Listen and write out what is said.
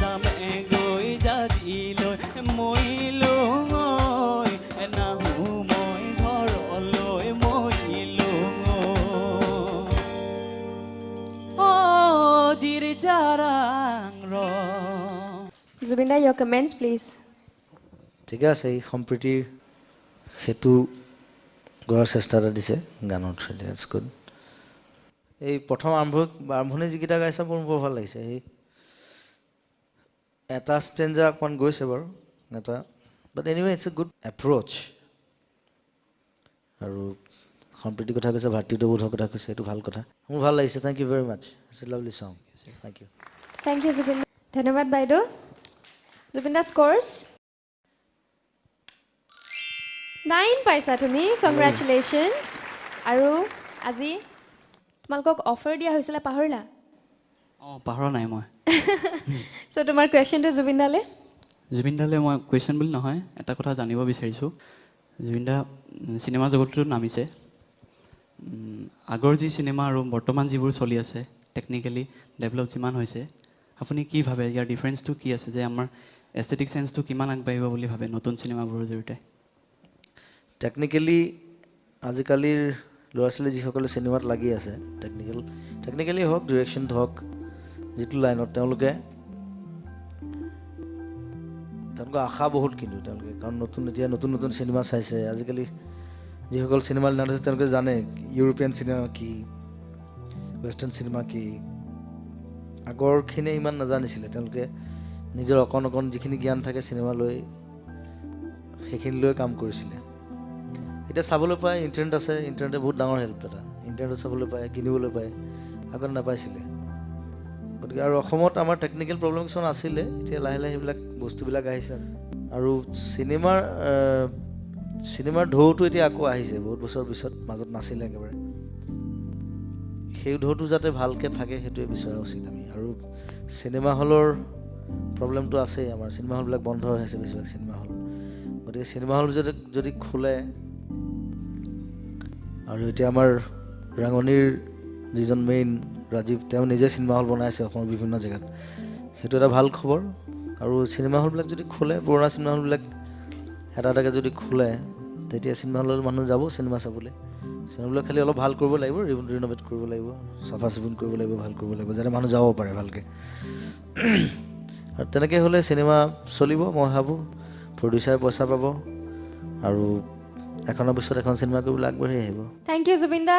যাম গৈ জাতিলৈ মৰিলো নাহো মই ঘৰলৈ মৰিলো জিৰ জাৰাং ৰ Zubin da, your comments, please. ঠিক আছে এই সম্প্ৰীতিৰ হেতু গঢ়াৰ চেষ্টা এটা দিছে গানৰ থ্ৰুদি ইটছ গুড এই প্ৰথম আৰম্ভণি যিকেইটা গাইছে মোৰ বৰ ভাল লাগিছে এই এটা ষ্টেঞ্জা অকণমান গৈছে বাৰু এটা but anyway it's a good approach আৰু সম্প্ৰীতিৰ কথা কৈছে ভাতৃত্ববোধৰ কথা কৈছে এইটো ভাল কথা মোৰ ভাল লাগিছে thank you very much it's a lovely song thank you Thank you, Zubin. ধন্যবাদ বাইদেউ Zubin da scores 9 পাইছা তুমি কংগ্ৰেচুলেশ্যনছ আৰু আজি তোমালোকক অফাৰ দিয়া হৈছিলে পাহৰিলা পাহৰা নাই মই চ' তোমাৰ কুৱেশ্যনটো জুবিন দালে জুবিন দালে মই কুৱেশ্যন বুলি নহয় এটা কথা জানিব বিচাৰিছোঁ জুবিন দা চিনেমা জগতটোত নামিছে আগৰ যি চিনেমা আৰু বৰ্তমান যিবোৰ চলি আছে টেকনিকেলি ডেভেলপ যিমান হৈছে আপুনি কি ভাবে ইয়াৰ ডিফাৰেঞ্চটো কি আছে যে আমাৰ এস্থেটিক চেন্সটো কিমান আগবাঢ়িব বুলি ভাবে নতুন চিনেমাবোৰৰ জৰিয়তে টেকনিকেলি আজিকালিৰ ল'ৰা ছোৱালী যিসকলে চিনেমাত লাগি আছে টেকনিকেলি হওক ডিৰেকশ্যন হওক যিটো লাইনত তেওঁলোকে আশা বহুত কিন্তু তেওঁলোকে কাৰণ এতিয়া নতুন চিনেমা চাইছে আজিকালি যিসকল চিনেমা লাইনত আছে তেওঁলোকে জানে ইউৰোপিয়ান চিনেমা কি ৱেষ্টাৰ্ণ চিনেমা কি আগৰখিনিয়ে ইমান নাজানিছিলে তেওঁলোকে নিজৰ অকণ যিখিনি জ্ঞান থাকে চিনেমা লৈ সেইখিনি লৈ কাম কৰিছিলে এতিয়া চাবলৈ পায় ইণ্টাৰনেট আছে ইণ্টাৰনেটে বহুত ডাঙৰ হেল্প এটা ইণ্টাৰনেটত চাবলৈ পায় কিনিবলৈ পায় আগত নাপাইছিলে গতিকে আৰু অসমত আমাৰ টেকনিকেল প্ৰব্লেম কিছুমান আছিলে এতিয়া লাহে লাহে সেইবিলাক বস্তুবিলাক আহিছে আৰু চিনেমাৰ ঢৌটো এতিয়া আকৌ আহিছে বহুত বছৰৰ পিছত মাজত নাছিলে একেবাৰে সেই ঢৌটো যাতে ভালকৈ থাকে সেইটোৱে বিচৰা উচিত আমি আৰু চিনেমা হলৰ প্ৰব্লেমটো আছেই আমাৰ চিনেমা হলবিলাক বন্ধ হৈ আছে বেছিভাগ চিনেমা হল গতিকে চিনেমা হল যদি খোলে আৰু এতিয়া আমাৰ ৰাঙনিৰ যিজন মেইন ৰাজীৱ তেওঁ নিজে চিনেমা হল বনাই আছে অসমৰ বিভিন্ন জেগাত সেইটো এটা ভাল খবৰ আৰু চিনেমা হলবিলাক যদি খোলে পুৰণা চিনেমা হলবিলাক এটাকৈ যদি খোলে তেতিয়া চিনেমা হলৰ মানুহ যাব চিনেমা চাবলৈ চিনেমাবিলাক খালি অলপ ভাল কৰিব লাগিব ৰিন'ভেট কৰিব লাগিব চাফা চিকুণ কৰিব লাগিব ভাল কৰিব লাগিব যাতে মানুহ যাব পাৰে ভালকৈ আৰু তেনেকৈ হ'লে চিনেমা চলিব মই ভাবোঁ প্ৰডিউচাৰে পইচা পাব আৰু এখনৰ পিছত এখন চিনেমা কৰিবলৈ আগবাঢ়ি আহিব থেংক ইউ জুবিন দা